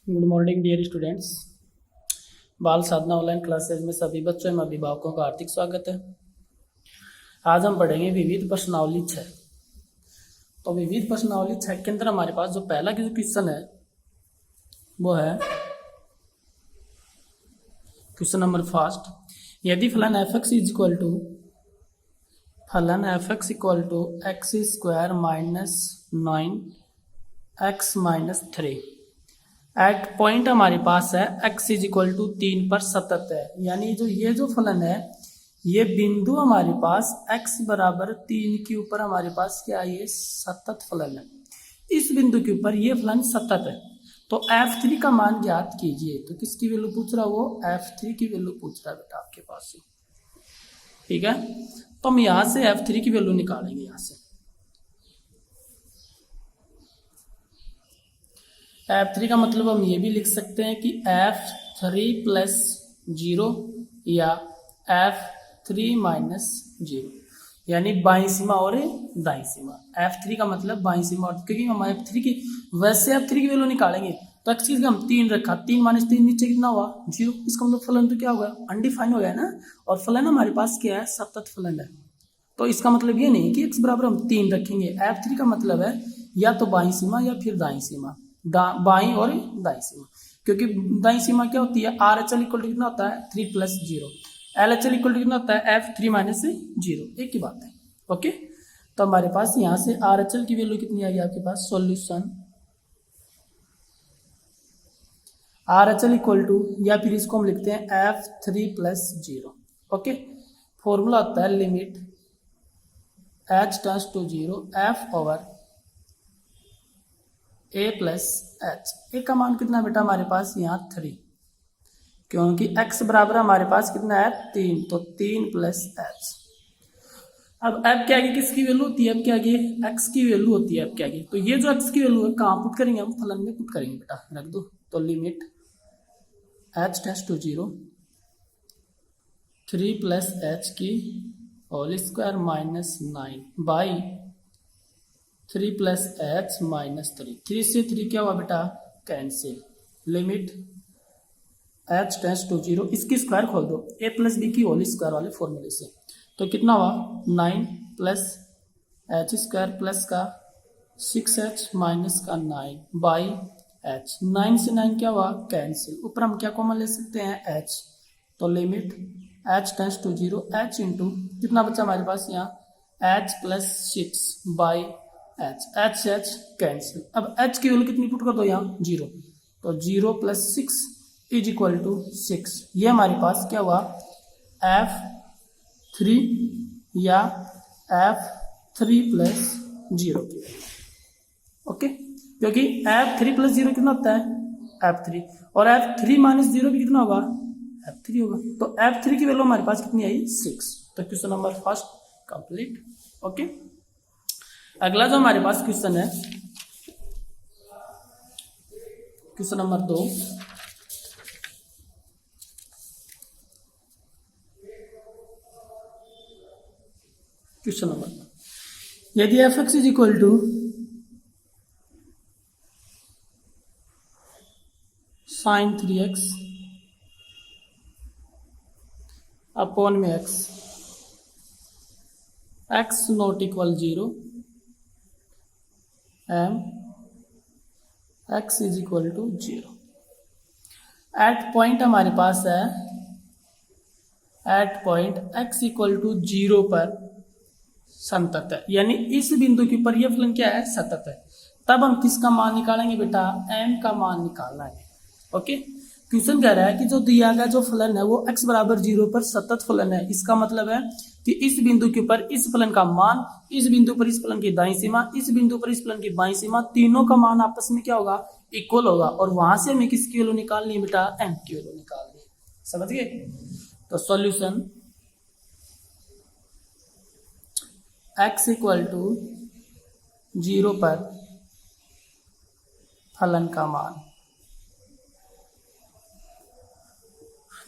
Good morning dear students. बाल साधना online classes में सभी बच्चों एवं अभिभावकों का हार्दिक स्वागत है। आज हम पढ़ेंगे विविध प्रश्नावली 6। तो विविध प्रश्नावली 6 के अंदर हमारे पास जो पहला जो क्वेश्चन है वो है क्वेश्चन नंबर फर्स्ट। यदि फलन F X is equal to X square minus 9x-3 at point हमारे पास है x इज इक्वल टू 3 पर सतत है, यानी ये जो फलन है ये बिंदु हमारे पास x बराबर 3 के ऊपर हमारे पास क्या है, ये सतत फलन है। इस बिंदु के ऊपर ये फलन सतत है। तो f3 का मान ज्ञात कीजिए। तो किसकी वैल्यू पूछ रहा है, वो f3 की वैल्यू पूछ रहा है बेटा आपके पास से। ठीक है, तो हम यहां से f3 की वैल्यू निकालेंगे। यहां से f3 का मतलब हम ये भी लिख सकते हैं कि f3 प्लस 0 या f3 माइनस 0, यानी बाईं सीमा और दाईं सीमा। f3 का मतलब बाईं सीमा, और क्योंकि हम f3 की वैसे f3 की वैल्यू निकालेंगे तो x की हम 3 रखा, 3 माइनस 3 नीचे कितना हुआ, 0। इसका मतलब फलन तो क्या होगा, अनडिफाइन हो गया ना। और फलन हमारे पास क्या है, सतत फलन है। तो इसका मतलब ये नहीं कि x बराबर हम 3 रखेंगे। f3 का मतलब है या तो बाईं सीमा या फिर दाईं सीमा, बाईं और दाईं सीमा। क्योंकि दाईं सीमा क्या होती है, R H L equal to कितना होता है, 3 plus 0। L H L equal to कितना होता है, f3 माइनस 0। एक ही बात है। ओके, तो हमारे पास यहाँ से आर एच एल की वैल्यू कितनी आएगी आपके पास, solution R H L equal to, या फिर इसको हम लिखते हैं f3 प्लस 0। ओके, फॉर्मूला होता है limit h tends to 0 f over a plus H. A का मान कितना बेटा हमारे पास यहाँ 3, क्योंकि x बराबर हमारे पास कितना है 3, तो 3 प्लस एच। अब f के आगे किसकी वैल्यू होती है, f के आगे x की वैल्यू होती है f के आगे। तो ये जो x की वैल्यू है कहाँ पुट करेंगे, हम फलन में पुट करेंगे बेटा, रख दो। तो limit h tends to 0 3 plus H की whole square minus 9 by 3 plus H minus 3। 3 से 3 क्या हुआ बेटा, cancel. Limit h tends to 0, इसकी स्क्वायर खोल दो, a प्लस बी की होल स्क्वायर वाले फॉर्मूले से। तो कितना हुआ 9 प्लस एच स्क्वायर प्लस का 6h माइनस का 9 बाई h। 9 से 9 क्या हुआ, कैंसिल। ऊपर हम क्या कॉमन ले सकते हैं, h। तो limit h tends to 0, h into कितना बचा हमारे पास यहाँ h plus 6 by h cancel. अब h की वैल्यू कितनी पुट कर दो यहाँ, 0। तो 0 प्लस 6 इज इक्वल टू 6। ये हमारे पास क्या हुआ, f3 या f3 प्लस 0 की। ओके, क्योंकि f3 प्लस 0 कितना होता है, f3, और f3 माइनस 0 भी कितना होगा, f3 होगा। तो f3 की वैल्यू हमारे पास कितनी आई, 6। तो question number first complete. Okay, अगला जो हमारे पास क्वेश्चन है, क्वेश्चन नंबर 2। क्वेश्चन नंबर, यदि F X is equal to sine 3x upon में x not equal 0 M x is equal to 0। At point हमारे पास है, at point x equal to 0 पर संतत है, यानी इस बिंदु के ऊपर यह फलन क्या है, सतत है। तब हम किसका मान निकालेंगे बेटा, m का मान निकालना है। ओके, क्वेश्चन कह रहा है कि जो दिया गया जो फलन है वो x बराबर 0 पर सतत फलन है। इसका मतलब है कि इस बिंदु के ऊपर इस फलन का मान, इस बिंदु पर इस फलन की दाईं सीमा, इस बिंदु पर इस फलन की बाईं सीमा, तीनों का मान आपस में क्या होगा, इक्वल होगा। और वहां से हमें किसकी वैल्यू निकालनी है बेटा, m की वैल्यू निकालनी है। समझ गए। तो सॉल्यूशन x इक्वल टू 0 पर फलन का मान।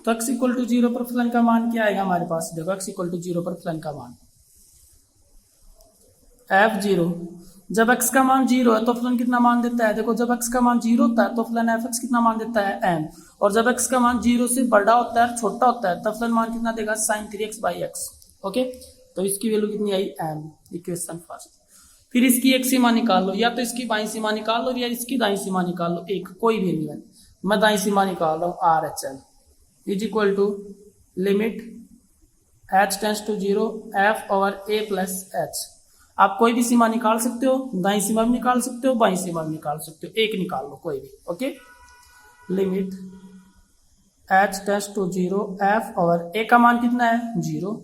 तो x इक्वल टू 0 पर फलन का मान क्या आएगा हमारे पास, देखो x इक्वल टू 0 पर फलन का मान f0 जब x का मान 0 है तो फलन कितना मान देता है, देखो जब x का मान 0 होता है तो फलन f(x) कितना मान देता है m, और जब x का मान 0 से बड़ा होता है छोटा होता है तब फलन मान कितना देगा sin 3x/x। ओके, तो इसकी वैल्यू कितनी आई m, इक्वेशन फर्स्ट। फिर इसकी एक सीमा निकाल लो, या तो इसकी बाईं सीमा निकाल लो या इसकी दाईं सीमा निकाल लो, एक कोई भी नहीं है। मैं दाईं सीमा निकाल रहा हूँ, RHL is equal to limit h tends to 0 f/a+h। आप कोई भी सीमा निकाल सकते हो, दाईं सीमा भी निकाल सकते हो, बाईं सीमा भी निकाल सकते हो, एक निकाल लो कोई भी। Okay, limit h tends to 0 f/a का मान कितना है 0,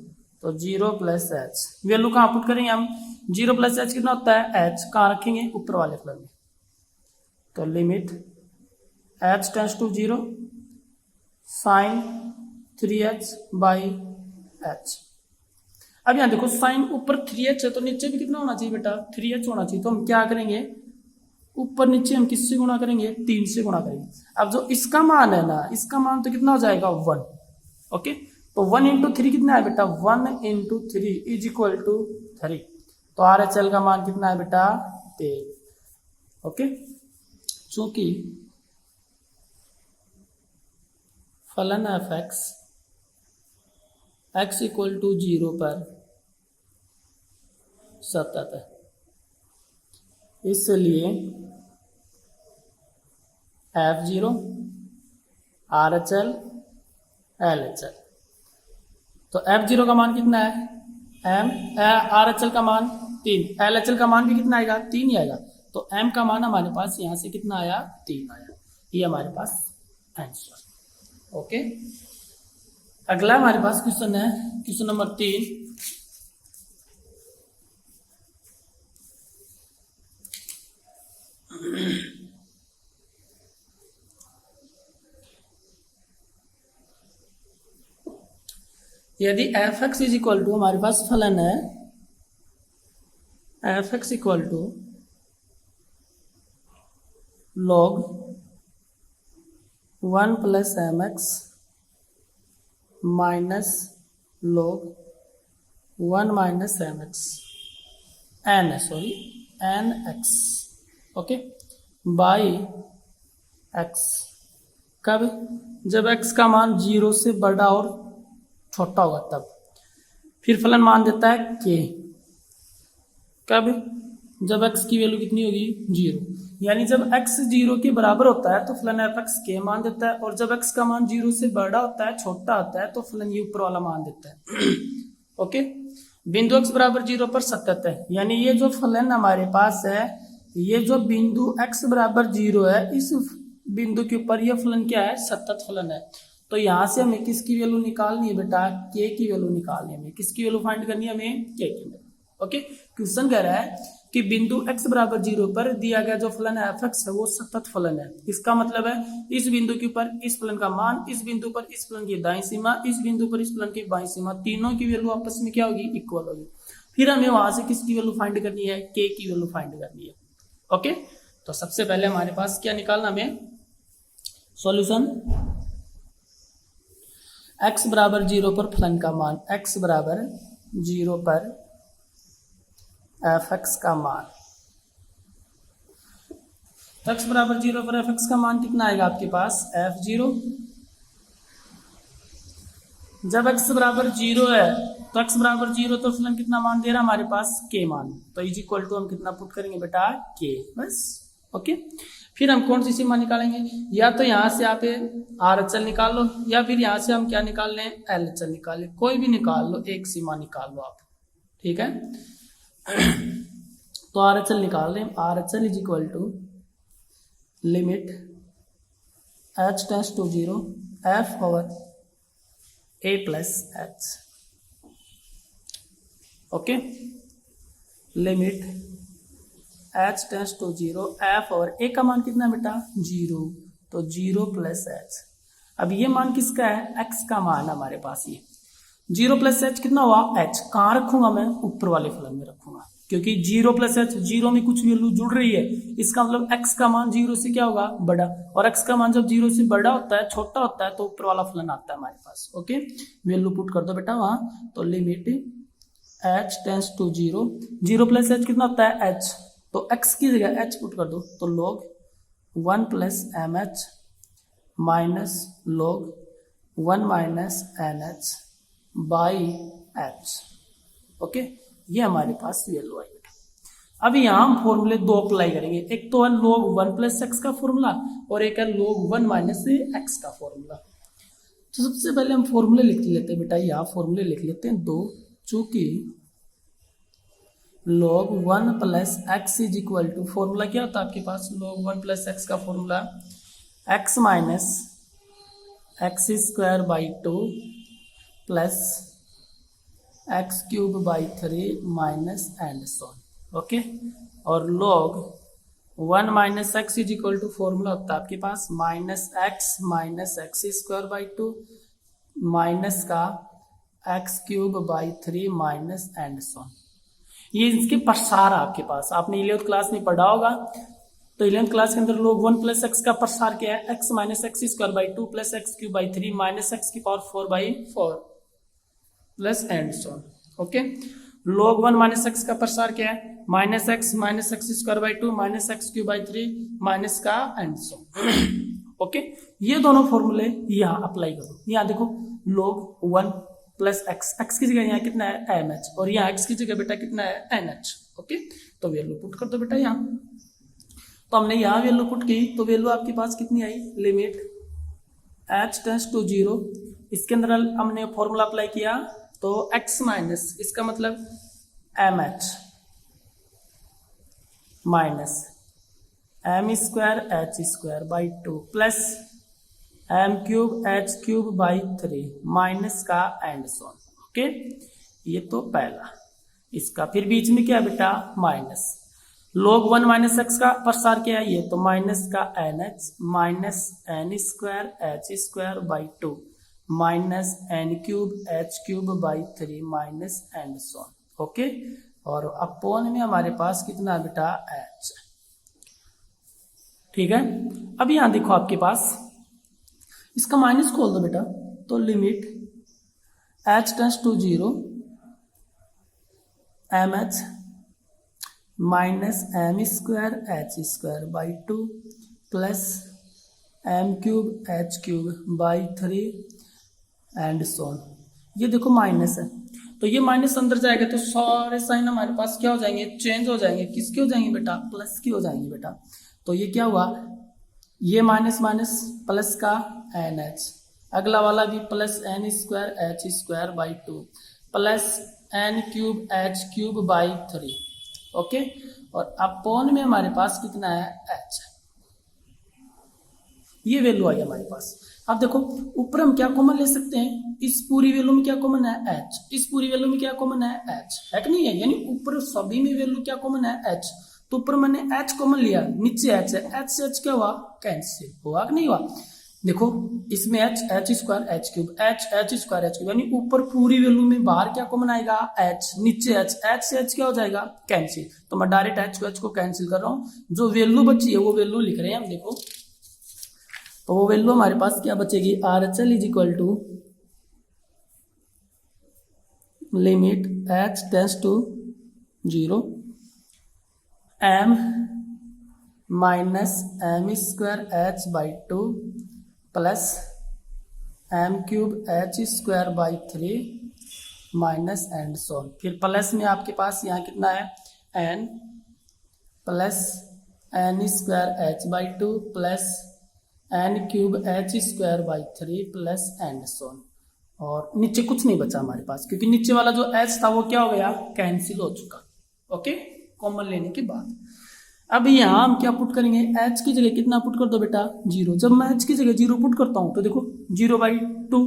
तो 0+h वैल्यू कहाँ पुट करेंगे हम, 0+h कितना होता है h, कहाँ रखेंगे ऊपर वाले फलन में, तो limit h tends to 0 sin 3h/h। अब यहाँ देखो साइन ऊपर 3h है तो नीचे भी कितना होना चाहिए बेटा 3h होना चाहिए, तो हम क्या करेंगे ऊपर नीचे हम किससे गुणा करेंगे 3 से गुणा करेंगे। अब जो इसका मान है ना, इसका मान तो कितना हो जाएगा 1। ओके, तो 1 × 3 कितना है बेटा 1 × 3 इज इक्वल टू 3, तो RHL का मान कितना है बेटा 13। ओके, चूंकि फलन f(x) x इक्वल टू 0 पर सतत है, इसलिए f0 RHL LHL। तो f0 का मान कितना है m, RHL का मान 3, LHL का मान भी कितना आएगा 3 ही आएगा, तो m का मान हमारे पास यहां से कितना आया 3 आया, ये हमारे पास आंसर। ओके, अगला हमारे पास क्वेश्चन है, क्वेश्चन नंबर 3। यदि f(x) इज इक्वल टू, हमारे पास फलन है f(x) equal to log 1 + mx minus log 1 - mx nx, okay, by x। कब, जब x का मान 0 से बड़ा और छोटा होगा तब। फिर फलन मान देता है k, कब, जब x की वैल्यू कितनी होगी 0, यानी जब x 0 के बराबर होता है तो फलन f(x) k मान देता है, और जब x का मान 0 से बड़ा होता है छोटा होता है तो फलन ये ऊपर वाला मान देता है। ओके, बिंदु x बराबर 0 पर सतत है, यानी ये जो फलन हमारे पास है, ये जो बिंदु x बराबर 0 है, इस बिंदु के ऊपर यह फलन क्या है सतत फलन है। तो यहाँ से हमें किसकी वैल्यू निकालनी है बेटा k की वैल्यू निकालनी है, हमें किसकी वैल्यू फाइंड करनी है, हमें k की वैल्यू। ओके, क्वेश्चन कह रहा है कि बिंदु x बराबर 0 पर दिया गया जो फलन है f(x) है वो सतत फलन है। इसका मतलब है इस बिंदु के ऊपर इस फलन का मान, इस बिंदु पर इस फलन की दाईं सीमा, इस बिंदु पर इस फलन की बाईं सीमा, तीनों की वैल्यू आपस में क्या होगी इक्वल होगी। फिर हमें वहां से किसकी वैल्यू फाइंड करनी है, k की वैल्यू फाइंड करनी है। ओके, तो सबसे पहले हमारे पास क्या निकालना, हमें सॉल्यूशन x बराबर 0 पर फलन का मान, x बराबर 0 पर f(x) का मान, x बराबर 0 पर f(x) का मान कितना आएगा आपके पास f0। जब x बराबर 0 है तो x बराबर 0 तो फलन कितना मान दे रहा है हमारे पास k मान, तो इज इक्वल टू हम कितना पुट करेंगे बेटा k, बस। ओके, फिर हम कौन सी सीमा निकालेंगे, या तो यहाँ से आप RHL निकाल लो, या फिर यहाँ से हम क्या निकाल लें LHL निकाल लें, कोई भी निकाल लो, एक सीमा निकाल लो आप, ठीक है। तो RHL निकाल रहे हैं, RHL is equal to limit h tends to 0 f/a+h। Okay, limit h tends to 0 f/a का मान कितना बेटा 0, तो 0+h। अब ये मान किसका है, x का मान हमारे पास, ये 0+h कितना हुआ h, कहाँ रखूंगा मैं ऊपर वाले फलन में रखूंगा, क्योंकि 0+h 0 में कुछ वैल्यू जुड़ रही है, इसका मतलब x का मान 0 से क्या होगा बड़ा, और x का मान जब 0 से बड़ा होता है छोटा होता है तो ऊपर वाला फलन आता है हमारे पास। ओके, वैल्यू पुट कर दो बेटा वहां, तो limit h tends to 0, 0+h कितना होता है h, तो x की जगह h पुट कर दो, तो log 1 plus M H minus log 1 minus N H by H. Okay, ये हमारे पास वैल्यू आई बेटा। अब यहाँ हम फॉर्मूले दो अप्लाई करेंगे, एक तो है log 1 प्लस एक्स का फॉर्मूला और एक है log 1 माइनस एक्स का फॉर्मूला। तो सबसे पहले हम फॉर्मूले लिख लेते हैं बेटा, यहाँ फॉर्मूले लिख लेते हैं दो, चूंकि log 1 plus X is equal to, formula क्या होता है आपके पास, log 1 प्लस एक्स का formula X minus X square by 2 plus X cube by 3 minus and so on. Okay, और log 1 minus X is equal to formula होता है आपके पास minus X square by 2 minus का X cube by 3 minus and so on. ये इसके प्रसार आपके पास, आपने 11th क्लास में पढ़ा होगा। तो 11th क्लास के अंदर log 1 प्लस एक्स का प्रसार क्या है, X minus X square by 2 plus X cube by 3 minus X की power 4 by 4 plus and so on. Okay, log 1 minus X का प्रसार क्या है, minus X square by 2 minus X cube by 3 minus का एंड सॉन। ओके, ये दोनों फॉर्मूले यहाँ अप्लाई करो। यहाँ देखो log 1 प्लस एक्स की जगह यहाँ कितना है एम एच और यहाँ एक्स की जगह बेटा कितना है एन एच। ओके, तो वैल्यू पुट कर दो बेटा यहाँ। तो हमने यहाँ वैल्यू पुट की तो वैल्यू आपके पास कितनी आई, लिमिट h टेंड्स टू 0। इसके अंदर हमने फॉर्मूला अप्लाई किया तो x माइनस, इसका मतलब M H minus M square H square by 2 plus M cube H cube by 3 minus का एंड सॉन। ओके, ये तो पहला इसका, फिर बीच में क्या है बेटा माइनस, log 1 माइनस एक्स का प्रसार क्या है, ये तो माइनस का N H minus N square H square by 2 minus N cube H cube by 3 minus and so on. Okay, और अपॉन में हमारे पास कितना बेटा एच। ठीक है, अब यहां देखो आपके पास इसका माइनस खोल दो बेटा, तो limit h tends to 0 M H minus M square H square by 2 plus M cube H cube by 3 and so on. ये देखो माइनस है, तो ये माइनस अंदर जाएगा तो सारे साइन हमारे पास क्या हो जाएंगे, चेंज हो जाएंगे, किसके हो जाएंगे बेटा, प्लस की हो जाएंगे बेटा। तो ये क्या हुआ, ये माइनस माइनस प्लस का एन एच, अगला वाला भी plus N square H square by 2 plus N cube H cube by 3। Okay, और अपॉन में हमारे पास कितना है एच, ये वैल्यू आई हमारे पास। अब देखो ऊपर हम क्या कॉमन ले सकते हैं, इस पूरी वैल्यू में क्या कॉमन है एच, इस पूरी वैल्यू में क्या कॉमन है एच, है कि नहीं है, यानी ऊपर सभी में वैल्यू क्या कॉमन है एच। तो ऊपर मैंने एच कॉमन लिया, नीचे एच है, एच से एच क्या हुआ कैंसिल, हुआ कि नहीं हुआ। देखो इसमें H square H cube H square H cube, यानी ऊपर पूरी वैल्यू में बाहर क्या कॉमन आएगा एच, नीचे एच से एच क्या हो जाएगा कैंसिल। तो मैं डायरेक्ट एच को कैंसिल कर रहा हूँ, जो वैल्यू बची है वो वैल्यू लिख रहे हैं हम। देखो तो वो वैल्यू हमारे पास क्या बचेगी, R H L is equal to limit H tends to 0 M minus M square H by 2 plus M cube H square by 3 minus and so on. फिर प्लस में आपके पास यहाँ कितना है N plus N square H by 2 plus N cube H square by 3 plus and so on. और नीचे कुछ नहीं बचा हमारे पास, क्योंकि नीचे वाला जो एच था वो क्या हो गया कैंसिल हो चुका। ओके, कॉमन लेने के बाद अब यहाँ हम क्या पुट करेंगे, एच की जगह कितना पुट कर दो बेटा 0। जब मैं एच की जगह 0 पुट करता हूँ तो देखो 0/2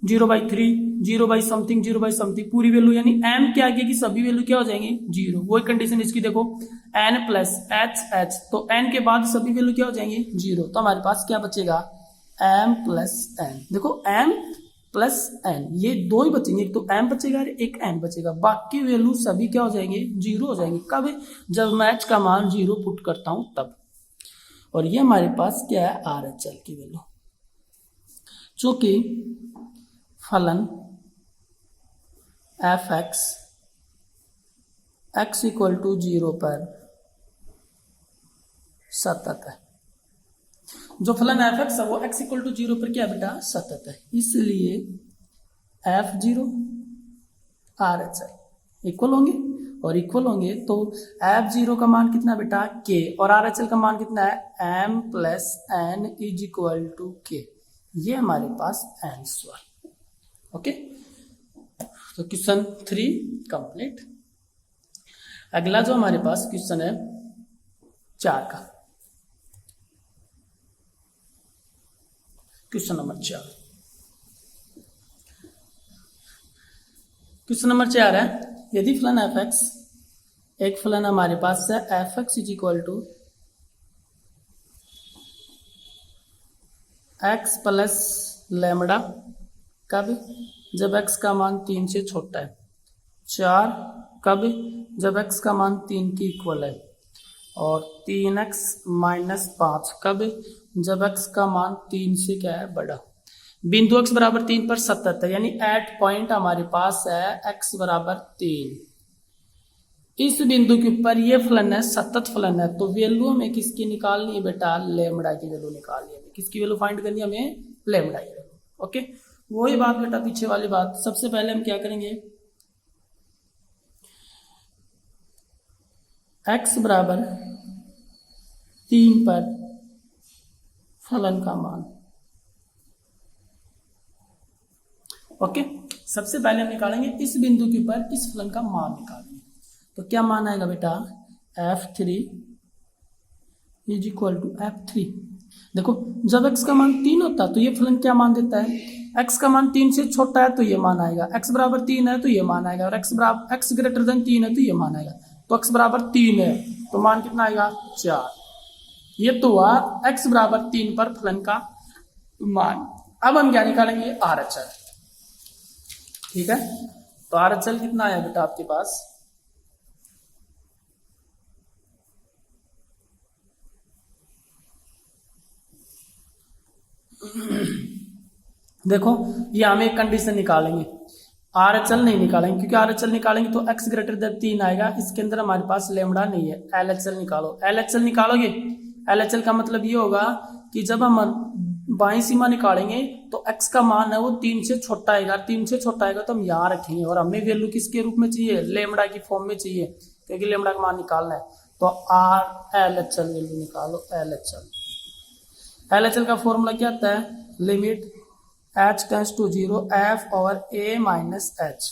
0/3 0/समथिंग पूरी वैल्यू, यानी m के आगे की सभी वैल्यू क्या हो जाएंगी 0। वही कंडीशन इसकी देखो n प्लस एच, तो n के बाद सभी वैल्यू क्या हो जाएंगी 0। तो हमारे पास क्या बचेगा m प्लस n। देखो m प्लस n, ये दो ही बचेंगे, एक तो m बचेगा और एक n बचेगा, बाकी वैल्यू सभी क्या हो जाएंगे 0 हो जाएंगे। कब, जब मैं h का मान 0 पुट करता हूं तब। और ये हमारे पास क्या है आर एच एल की वैल्यू, चूंकि फलन एफ एक्स इक्वल टू 0 पर सतत है। जो फलन एफ एक्स है वो एक्स इक्वल टू 0 पर क्या है बेटा, सतत है, इसलिए F0 RHL इक्वल होंगे, और इक्वल होंगे तो F0 का मान कितना बेटा K, और RHL का मान कितना है M plus N is equal to K। ये हमारे पास आंसर। ओके, तो क्वेश्चन 3 कंप्लीट। अगला जो हमारे पास क्वेश्चन है 4 का, क्वेश्चन नंबर 4। क्वेश्चन नंबर 4 है, यदि फलन एफ एक्स, एक फलन हमारे पास है F X is equal to X plus lambda, कब, जब एक्स का मान 3 से छोटा है। 4 कब, जब एक्स का मान 3 के इक्वल है। और 3x माइनस 5 कब, जब एक्स का मान 3 से क्या है, बड़ा। बिंदु x बराबर 3 पर सतत है, यानी एट पॉइंट हमारे पास है x बराबर 3। इस बिंदु के ऊपर ये फलन है, सतत फलन है, तो वैल्यू हमें किसकी निकालनी है बेटा, लेमडा की वैल्यू निकालनी है। किसकी वैल्यू फाइंड करनी है हमें, लेमडा की वैल्यू। ओके, वही बात बेटा पीछे वाली बात। सबसे पहले हम क्या करेंगे, x बराबर 3 पर फलन का मान। ओके, सबसे पहले हम निकालेंगे इस बिंदु के ऊपर इस फलन का मान निकालेंगे। तो क्या मान आएगा बेटा, f3 is equal to f3। देखो जब x का मान 3 होता है तो ये फलन क्या मान देता है, x का मान 3 से छोटा है तो ये मान आएगा, x बराबर 3 है तो ये मान आएगा, और x ग्रेटर देन 3 है तो ये मान आएगा। तो x बराबर 3 है तो मान कितना आएगा, 4। ये तो हुआ x बराबर 3 पर फलन का मान। अब हम क्या निकालेंगे, RHL। ठीक है, तो RHL कितना आया बेटा आपके पास, देखो ये हम एक कंडीशन निकालेंगे, RHL नहीं निकालेंगे, क्योंकि RHL निकालेंगे तो x ग्रेटर देन 3 आएगा। इसके अंदर हमारे पास लेमडा नहीं है, LHL निकालो। LHL निकालोगे, LHL का मतलब ये होगा कि जब हम बाईं सीमा निकालेंगे तो x का मान है वो 3 से छोटा आएगा, 3 से छोटा आएगा तो हम यहाँ रखेंगे, और हमें वैल्यू किसके रूप में चाहिए, लेमडा की फॉर्म में चाहिए, क्योंकि लेमडा का मान निकालना है। तो LHL वैल्यू निकालो, LHL का फॉर्मूला क्या आता है, limit h tends to 0 f over a minus h।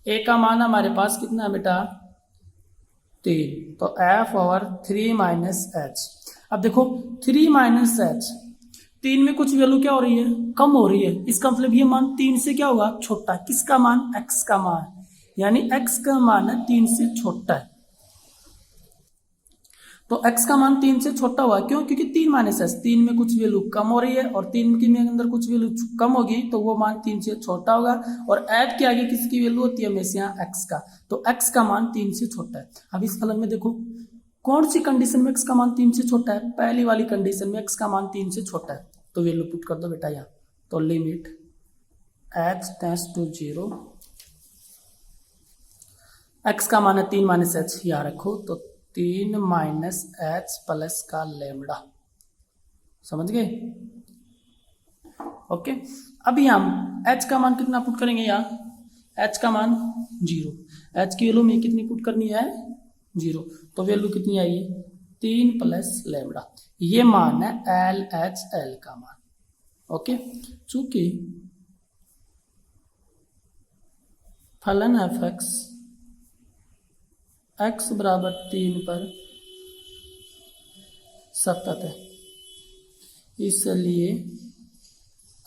a का मान हमारे पास कितना है बेटा, 3, तो f ओवर 3 माइनस h। अब देखो 3 माइनस h, 3 में कुछ वैल्यू क्या हो रही है, कम हो रही है, इसका मतलब ये मान 3 से क्या होगा, छोटा। किसका मान, x का मान, यानी x का मान है 3 से छोटा है। तो x का मान 3 से छोटा हुआ, क्यों, क्योंकि 3 माइनस h, 3 में कुछ वैल्यू कम हो रही है, और 3 के अंदर कुछ वैल्यू कम होगी तो वो मान 3 से छोटा होगा। और h के आगे किसकी वैल्यू होती है, हमेशा x का, तो x का मान 3 से छोटा है। अब इस फलन में देखो कौन सी कंडीशन में x का मान 3 से छोटा है, पहली वाली कंडीशन में x का मान 3 से छोटा है, तो वैल्यू पुट कर दो बेटा यहाँ। तो limit h tends to 0, x का मान है 3 माइनस h, यहाँ रखो, तो 3 माइनस h प्लस का लेमडा। समझ गए, ओके। अभी हम h का मान कितना पुट करेंगे, यहाँ h का मान 0, h की वैल्यू में कितनी पुट करनी है, 0, तो वैल्यू कितनी आएगी, 3 प्लस लेमडा। ये मान है LHL का मान। ओके, चूंकि फलन एफ एक्स बराबर 3 पर सतत है, इसलिए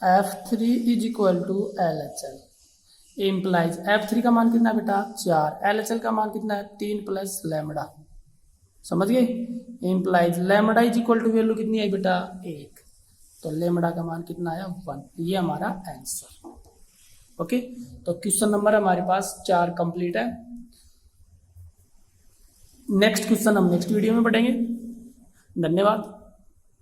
F3 is equal to LHL। Implies F3 का मान कितना बेटा, 4, LHL का मान कितना है, 3 प्लस लेमडा। समझ गए, implies lambda is equal to value कितनी है बेटा, 1, तो लेमडा का मान कितना आया, 1। ये हमारा आंसर। ओके, तो क्वेश्चन नंबर हमारे पास 4 कंप्लीट है। नेक्स्ट क्वेश्चन हम नेक्स्ट वीडियो में पढ़ेंगे। धन्यवाद।